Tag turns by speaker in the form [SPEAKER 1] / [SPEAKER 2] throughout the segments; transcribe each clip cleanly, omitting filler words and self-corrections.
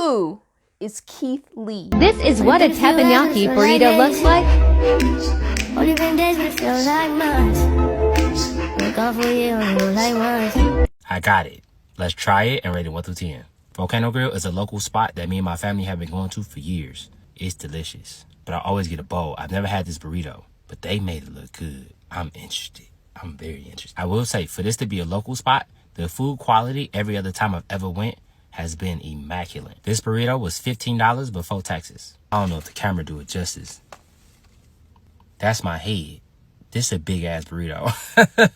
[SPEAKER 1] Who is Keith Lee?
[SPEAKER 2] This is what a teppanyaki burrito looks like.
[SPEAKER 3] Only been days, but it feels like months. Look off for you, only like once.
[SPEAKER 4] I got it. Let's try it and rate it 1 through 10. Volcano Grill is a local spot that me and my family have been going to for years. It's delicious, but I always get a bowl. I've never had this burrito, but they made it look good. I'm interested. I'm very interested. I will say, for this to be a local spot, the food quality every other time I've ever went has been immaculate. This burrito was $15 before taxes. I don't know if the camera do it justice. That's my head. This is a big ass burrito.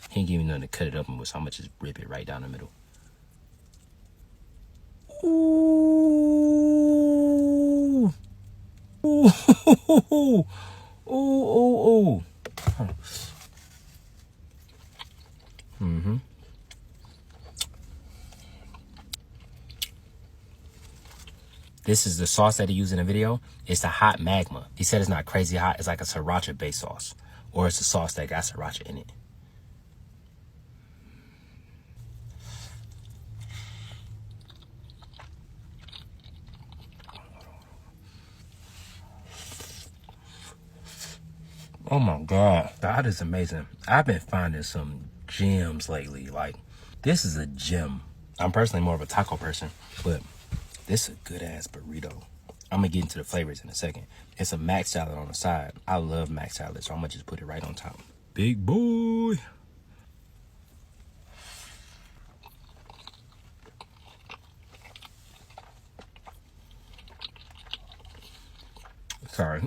[SPEAKER 4] He ain't give me nothing to cut it open with, so I'm gonna just rip it right down the middle. Ooh. Ooh. Ooh. Ooh. Ooh. Mm-hmm. This is the sauce that he used in the video. It's the hot magma. He said it's not crazy hot. It's like a sriracha-based sauce. Or it's a sauce that got sriracha in it. Oh my God. That is amazing. I've been finding some gems lately. Like, this is a gem. I'm personally more of a taco person, but this is a good ass burrito. I'm gonna get into the flavors in a second. It's a mac salad on the side. I love mac salad, so I'm gonna just put it right on top. Big boy. Sorry.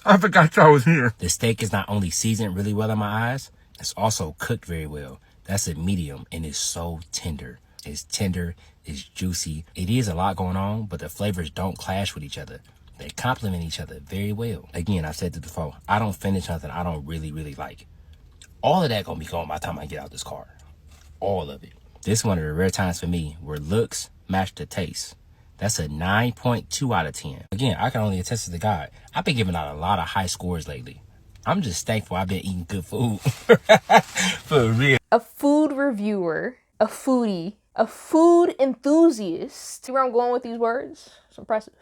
[SPEAKER 4] I forgot y'all was here. The steak is not only seasoned really well in my eyes, it's also cooked very well. That's a medium and it's so tender. It's tender, it's juicy. It is a lot going on, but the flavors don't clash with each other. They complement each other very well. Again, I've said this before. I don't finish something I don't really like. All of that gonna be gone by the time I get out this car. All of it. This is one of the rare times for me where looks match the taste. That's a 9.2 out of 10. Again, I can only attest to the God. I've been giving out a lot of high scores lately. I'm just thankful I've been eating good food. For real.
[SPEAKER 1] A food reviewer, a foodie, a food enthusiast. See where I'm going with these words? It's impressive.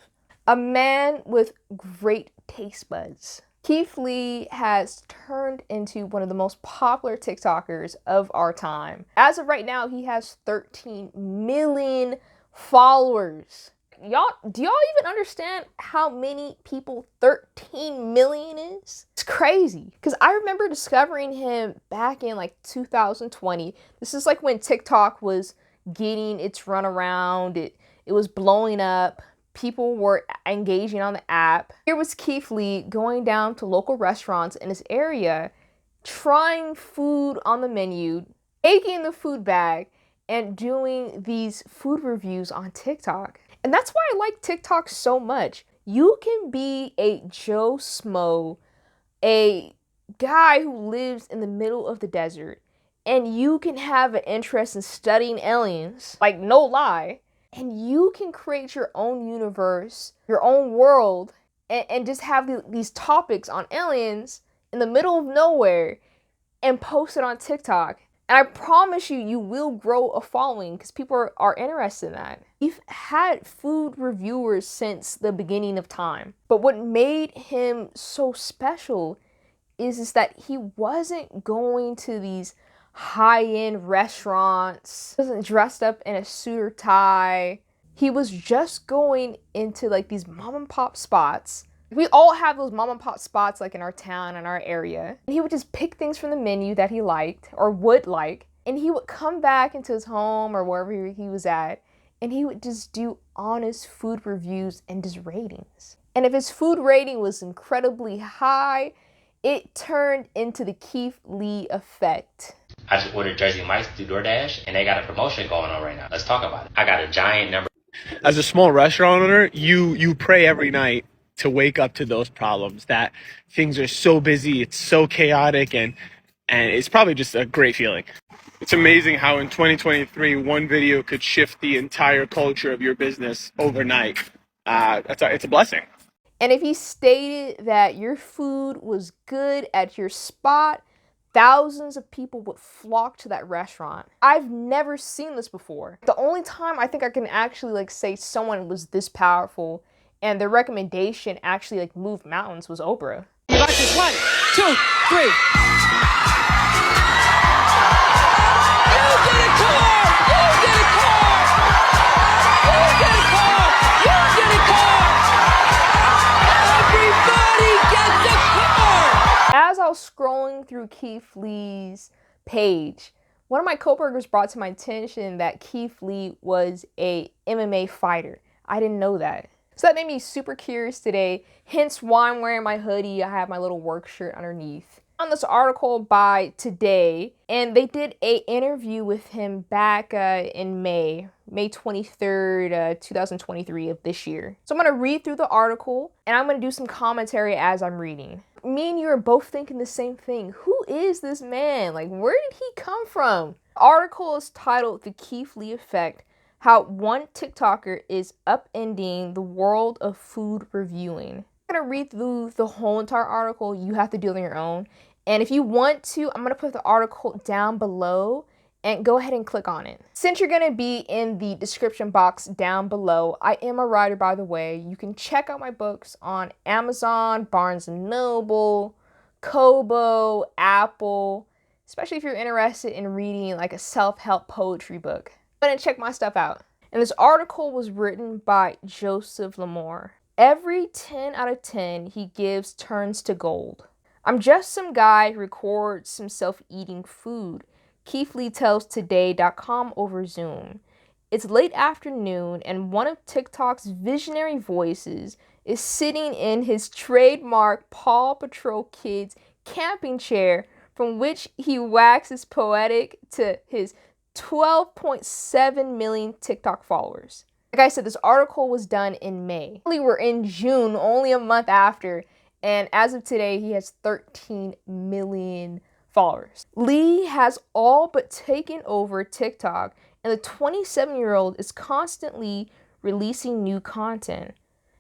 [SPEAKER 1] A man with great taste buds. Keith Lee has turned into one of the most popular TikTokers of our time. As of right now, he has 13 million followers. Do y'all even understand how many people 13 million is? It's crazy. Because I remember discovering him back in like 2020. This is like when TikTok was getting its run around. It was blowing up. People were engaging on the app. Here was Keith Lee going down to local restaurants in his area, trying food on the menu, taking the food bag, and doing these food reviews on TikTok. And that's why I like TikTok so much. You can be a Joe Smo, a guy who lives in the middle of the desert, and you can have an interest in studying aliens, like no lie, and you can create your own universe, your own world, and just have these topics on aliens in the middle of nowhere and post it on TikTok. And I promise you, you will grow a following because people are interested in that. We've had food reviewers since the beginning of time. But what made him so special is that he wasn't going to these high-end restaurants. He wasn't dressed up in a suit or tie. He was just going into like these mom and pop spots. We all have those mom and pop spots like in our town and our area. And he would just pick things from the menu that he liked or would like. And he would come back into his home or wherever he was at. And he would just do honest food reviews and just ratings. And if his food rating was incredibly high, it turned into the Keith Lee effect.
[SPEAKER 4] I just ordered Jersey Mike's through DoorDash, and they got a promotion going on right now. Let's talk about it. I got a giant number.
[SPEAKER 5] As a small restaurant owner, you pray every night to wake up to those problems, that things are so busy, it's so chaotic, and it's probably just a great feeling. It's amazing how in 2023, one video could shift the entire culture of your business overnight. It's a blessing.
[SPEAKER 1] And if he stated that your food was good at your spot, thousands of people would flock to that restaurant. I've never seen this before. The only time I think I can actually like say someone was this powerful and their recommendation actually like moved mountains was Oprah.
[SPEAKER 6] You got this 1, 2, 3. You get a car! You get a car! You get a car! You get a car! Everybody gets a car!
[SPEAKER 1] As I was scrolling through Keith Lee's page, one of my coworkers brought to my attention that Keith Lee was a MMA fighter. I didn't know that. So that made me super curious today, hence why I'm wearing my hoodie. I have my little work shirt underneath. On this article by Today, and they did a interview with him back in May 23rd, 2023 of this year. So I'm going to read through the article, and I'm going to do some commentary as I'm reading. Me and you are both thinking the same thing. Who is this man? Like, where did he come from? The article is titled The Keith Lee Effect, How One TikToker is Upending the World of Food Reviewing. I'm going to read through the whole entire article. You have to do it on your own. And if you want to, I'm going to put the article down below and go ahead and click on it. Since you're going to be in the description box down below, I am a writer, by the way. You can check out my books on Amazon, Barnes & Noble, Kobo, Apple, especially if you're interested in reading like a self-help poetry book. Go ahead and check my stuff out. And this article was written by Joseph Lamore. Every 10 out of 10 he gives turns to gold. I'm just some guy who records himself eating food, Keith Lee tells Today.com over Zoom. It's late afternoon and one of TikTok's visionary voices is sitting in his trademark Paw Patrol Kids camping chair from which he waxes poetic to his 12.7 million TikTok followers. Like I said, this article was done in May. We're in June, only a month after, and as of today, he has 13 million followers. Lee has all but taken over TikTok, and the 27-year-old is constantly releasing new content.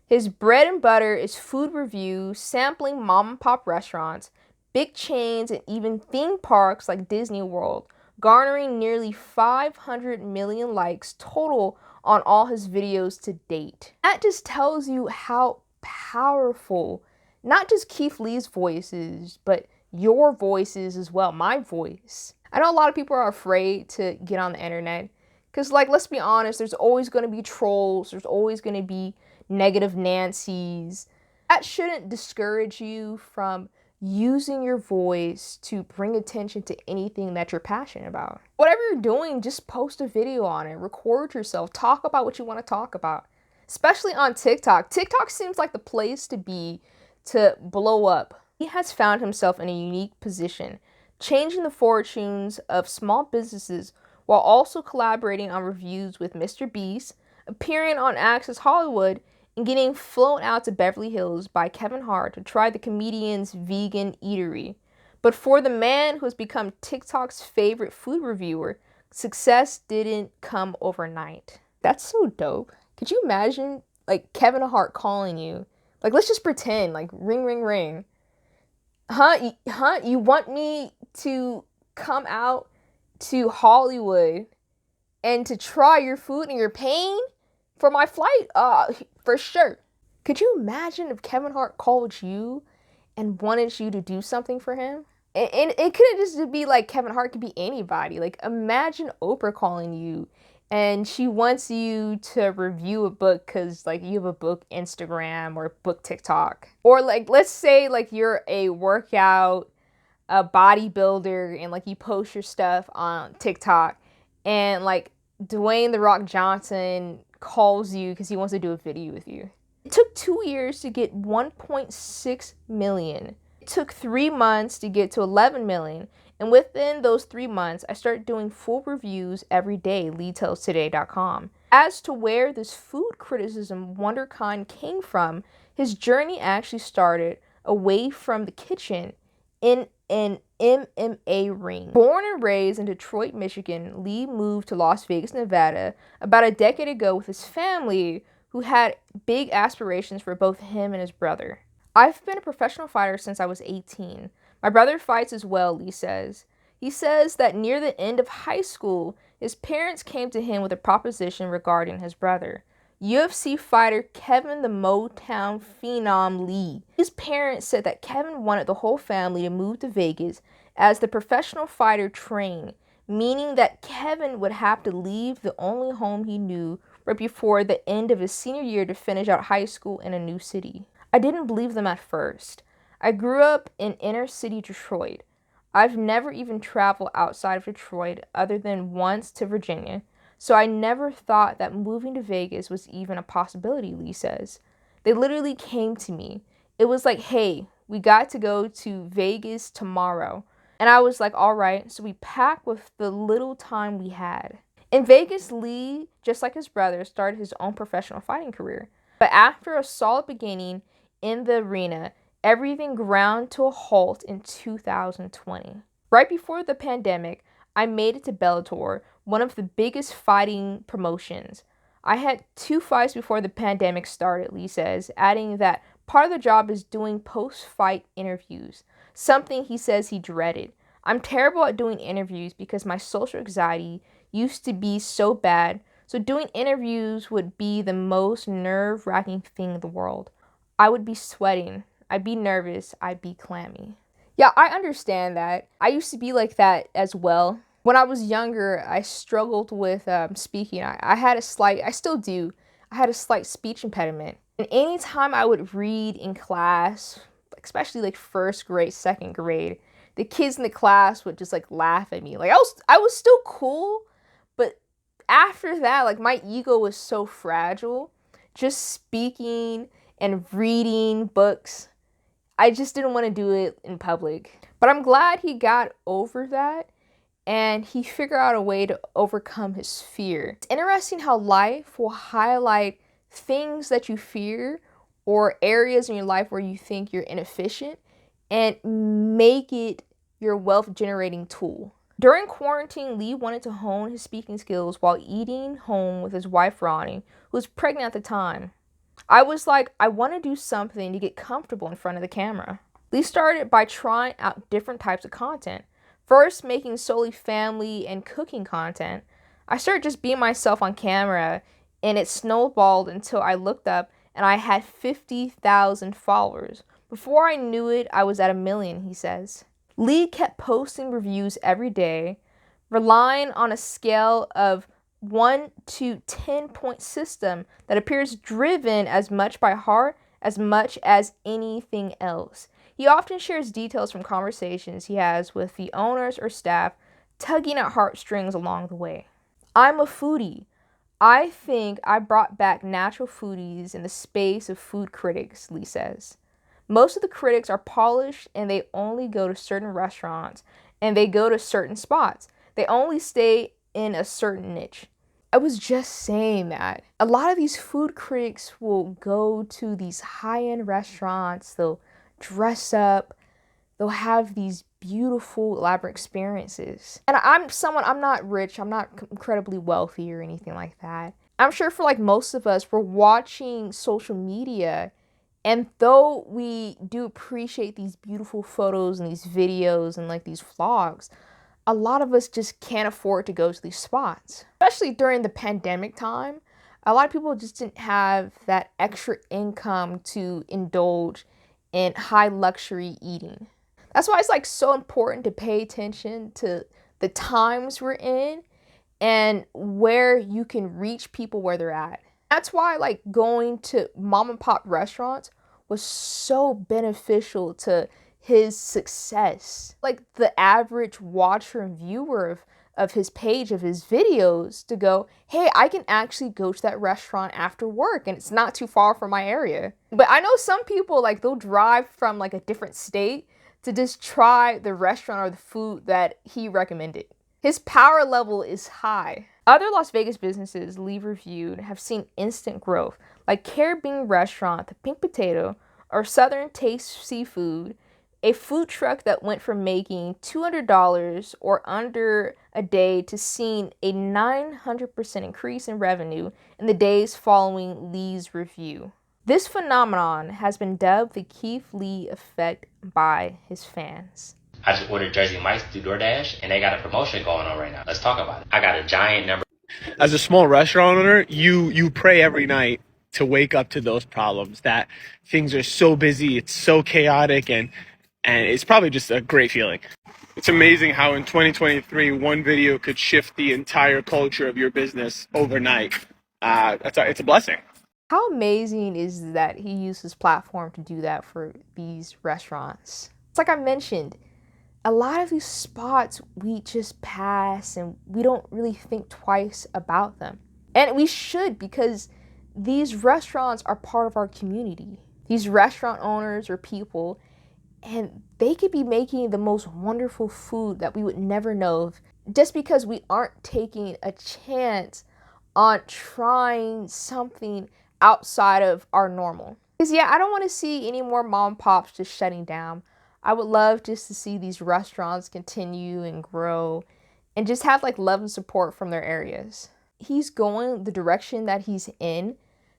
[SPEAKER 1] His bread and butter is food reviews, sampling mom and pop restaurants, big chains, and even theme parks like Disney World, garnering nearly 500 million likes total on all his videos to date. That just tells you how powerful not just Keith Lee's voice is, but your voices as well, my voice. I know a lot of people are afraid to get on the internet because, like, let's be honest, there's always going to be trolls, there's always going to be negative Nancys. That shouldn't discourage you from using your voice to bring attention to anything that you're passionate about. Whatever you're doing, just post a video on it, record yourself, talk about what you want to talk about. Especially on TikTok. TikTok seems like the place to be to blow up. He has found himself in a unique position, changing the fortunes of small businesses while also collaborating on reviews with Mr. Beast, appearing on Access Hollywood, and getting flown out to Beverly Hills by Kevin Hart to try the comedian's vegan eatery. But for the man who has become TikTok's favorite food reviewer, success didn't come overnight. That's so dope. Could you imagine, like, Kevin Hart calling you? Like, let's just pretend, like, ring, ring, ring. You want me to come out to Hollywood and to try your food and you're paying for my flight? For sure. Could you imagine if Kevin Hart called you and wanted you to do something for him? And it couldn't just be like Kevin Hart, could be anybody. Like, imagine Oprah calling you and she wants you to review a book because, like, you have a book Instagram or book TikTok. Or, like, let's say, like, you're a workout, a bodybuilder, and, like, you post your stuff on TikTok. And, like, Dwayne "The Rock" Johnson calls you because he wants to do a video with you. It took 2 years to get 1.6 million. It took 3 months to get to 11 million. And within those 3 months, I started doing full reviews every day, Lee tells Today.com. As to where this food criticism WonderKind came from, his journey actually started away from the kitchen in an MMA ring. Born and raised in Detroit, Michigan, Lee moved to Las Vegas, Nevada about a decade ago with his family, who had big aspirations for both him and his brother. I've been a professional fighter since I was 18. My brother fights as well, Lee says. He says that near the end of high school, his parents came to him with a proposition regarding his brother, UFC fighter Kevin the Motown Phenom Lee. His parents said that Kevin wanted the whole family to move to Vegas as the professional fighter trained, meaning that Kevin would have to leave the only home he knew right before the end of his senior year to finish out high school in a new city. I didn't believe them at first. I grew up in inner city Detroit. I've never even traveled outside of Detroit other than once to Virginia, so I never thought that moving to Vegas was even a possibility, Lee says. They literally came to me. It was like, hey, we got to go to Vegas tomorrow. And I was like, all right, so we packed with the little time we had. In Vegas, Lee, just like his brother, started his own professional fighting career. But after a solid beginning in the arena, everything ground to a halt in 2020. Right before the pandemic, I made it to Bellator, one of the biggest fighting promotions. I had 2 fights before the pandemic started, Lee says, adding that part of the job is doing post-fight interviews, something he says he dreaded. I'm terrible at doing interviews because my social anxiety used to be so bad, so doing interviews would be the most nerve-wracking thing in the world. I would be sweating. I'd be nervous. I'd be clammy. Yeah, I understand that. I used to be like that as well. When I was younger, I struggled with speaking. I still do. I had a slight speech impediment. And anytime I would read in class, especially like first grade, second grade, the kids in the class would just like laugh at me. Like I was still cool, but after that, like my ego was so fragile. Just speaking and reading books, I just didn't want to do it in public. But I'm glad he got over that and he figured out a way to overcome his fear. It's interesting how life will highlight things that you fear or areas in your life where you think you're inefficient and make it your wealth generating tool. During quarantine, Lee wanted to hone his speaking skills while eating home with his wife Ronnie, who was pregnant at the time. I was like, I want to do something to get comfortable in front of the camera. Lee started by trying out different types of content. First, making solely family and cooking content. I started just being myself on camera, and it snowballed until I looked up and I had 50,000 followers. Before I knew it, I was at 1 million, he says. Lee kept posting reviews every day, relying on a scale of 1 to 10 point system that appears driven as much by heart as much as anything else. He often shares details from conversations he has with the owners or staff, tugging at heartstrings along the way. I'm a foodie. I think I brought back natural foodies in the space of food critics, Lee says. Most of the critics are polished and they only go to certain restaurants and they go to certain spots. They only stay in a certain niche. I was just saying that. A lot of these food critics will go to these high-end restaurants, they'll dress up, they'll have these beautiful, elaborate experiences. And I'm not rich, I'm not incredibly wealthy or anything like that. I'm sure for like most of us, we're watching social media, and though we do appreciate these beautiful photos and these videos and like these vlogs, a lot of us just can't afford to go to these spots. Especially during the pandemic time, a lot of people just didn't have that extra income to indulge in high luxury eating. That's why it's like so important to pay attention to the times we're in and where you can reach people where they're at. That's why like going to mom and pop restaurants was so beneficial to his success. Like the average watcher and viewer of his page, of his videos, to go, hey, I can actually go to that restaurant after work and it's not too far from my area. But I know some people, like they'll drive from like a different state to just try the restaurant or the food that he recommended. His power level is high. Other Las Vegas businesses Lee reviewed have seen instant growth, like Caribbean Restaurant, The Pink Potato, or Southern Taste Seafood, a food truck that went from making $200 or under a day to seeing a 900% increase in revenue in the days following Lee's review. This phenomenon has been dubbed the Keith Lee effect by his fans.
[SPEAKER 4] I just ordered Jersey Mike's through DoorDash, and they got a promotion going on right now. Let's talk about it. I got a giant number.
[SPEAKER 5] As a small restaurant owner, you pray every night to wake up to those problems, that things are so busy, it's so chaotic, and it's probably just a great feeling. It's amazing how in 2023 one video could shift the entire culture of your business overnight. It's a blessing.
[SPEAKER 1] How amazing is that he used his platform to do that for these restaurants? It's like I mentioned, a lot of these spots we just pass and we don't really think twice about them. And we should, because these restaurants are part of our community. These restaurant owners are people, and they could be making the most wonderful food that we would never know of just because we aren't taking a chance on trying something outside of our normal. Because yeah, I don't want to see any more mom and pops just shutting down. I would love just to see these restaurants continue and grow and just have like love and support from their areas. He's going the direction that he's in.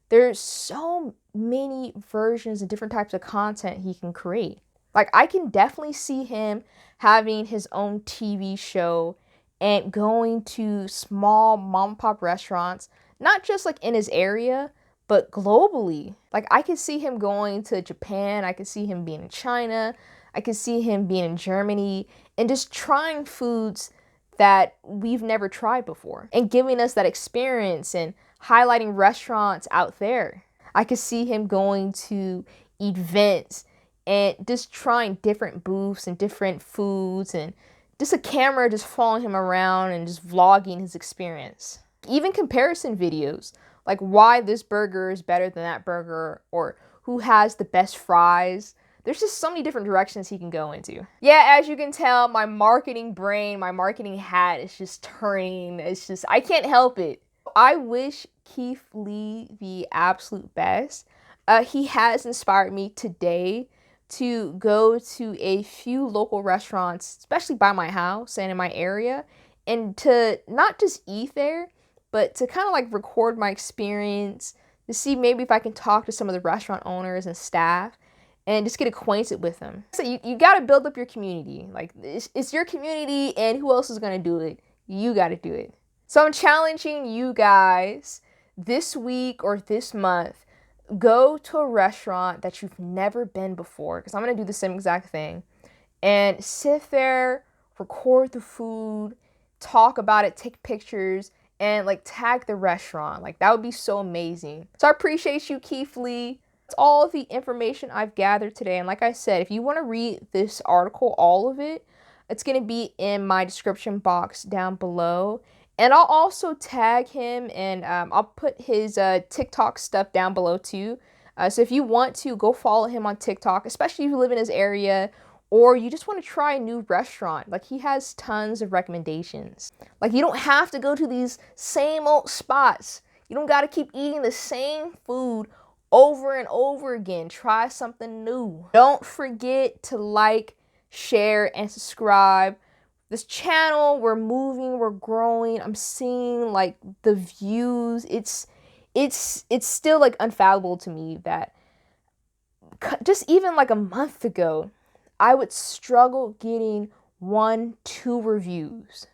[SPEAKER 1] There's so many versions and different types of content he can create. Like, I can definitely see him having his own TV show and going to small mom and pop restaurants, not just like in his area, but globally. Like, I could see him going to Japan. I could see him being in China. I could see him being in Germany and just trying foods that we've never tried before and giving us that experience and highlighting restaurants out there. I could see him going to events and just trying different booths and different foods and just a camera just following him around and just vlogging his experience. Even comparison videos, like why this burger is better than that burger or who has the best fries. There's just so many different directions he can go into. Yeah, as you can tell, my marketing brain, my marketing hat is just turning. It's just, I can't help it. I wish Keith Lee the absolute best. He has inspired me today to go to a few local restaurants, especially by my house and in my area, and to not just eat there, but to kind of like record my experience, to see maybe if I can talk to some of the restaurant owners and staff and just get acquainted with them. So you got to build up your community. Like, it's your community, and who else is going to do it? You got to do it. So I'm challenging you guys this week or this month, go to a restaurant that you've never been before, because I'm going to do the same exact thing, and sit there, record the food, talk about it, take pictures, and like tag the restaurant. Like, that would be so amazing. So I appreciate you, Keith Lee. That's all of the information I've gathered today. And like I said, if you want to read this article, all of it, it's going to be in my description box down below. And I'll also tag him, and I'll put his TikTok stuff down below too. So if you want to, go follow him on TikTok, especially if you live in his area or you just want to try a new restaurant. Like, he has tons of recommendations. Like, you don't have to go to these same old spots. You don't got to keep eating the same food over and over again. Try something new. Don't forget to like, share, and subscribe. This channel, we're moving, we're growing. I'm seeing like the views. It's still like unfathomable to me that just even like a month ago, I would struggle getting 1-2 reviews.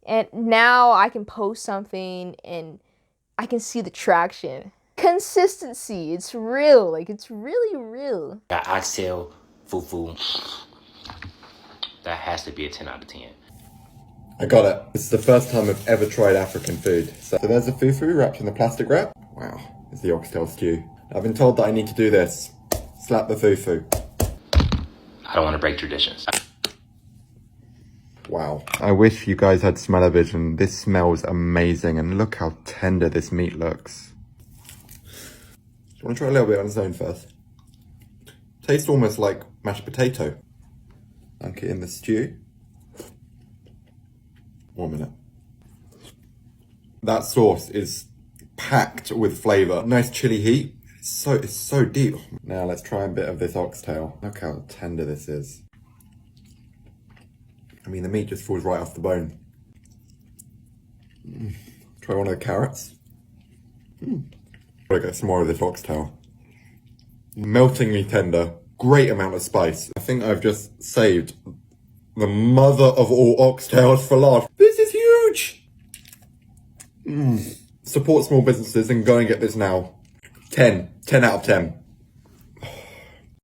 [SPEAKER 1] And now I can post something and I can see the traction. Consistency, it's real. Like, it's really real.
[SPEAKER 4] Got oxtail, fufu. That has to be a 10 out of 10.
[SPEAKER 7] I got it. This is the first time I've ever tried African food. So there's the fufu wrapped in the plastic wrap. Wow, it's the oxtail stew. I've been told that I need to do this. Slap the fufu.
[SPEAKER 4] I don't want to break traditions.
[SPEAKER 7] Wow. I wish you guys had smell-o-vision. This smells amazing, and look how tender this meat looks. Do you want to try a little bit on its own first? Tastes almost like mashed potato. Dunk it in the stew. 1 minute. That sauce is packed with flavour. Nice chili heat. It's so deep. Now let's try a bit of this oxtail. Look how tender this is. I mean, the meat just falls right off the bone. Try one of the carrots. Gotta get some more of this oxtail. Meltingly tender. Great amount of spice. I think I've just saved the mother of all oxtails for last. This is huge! Support small businesses and go and get this now. 10 out of 10.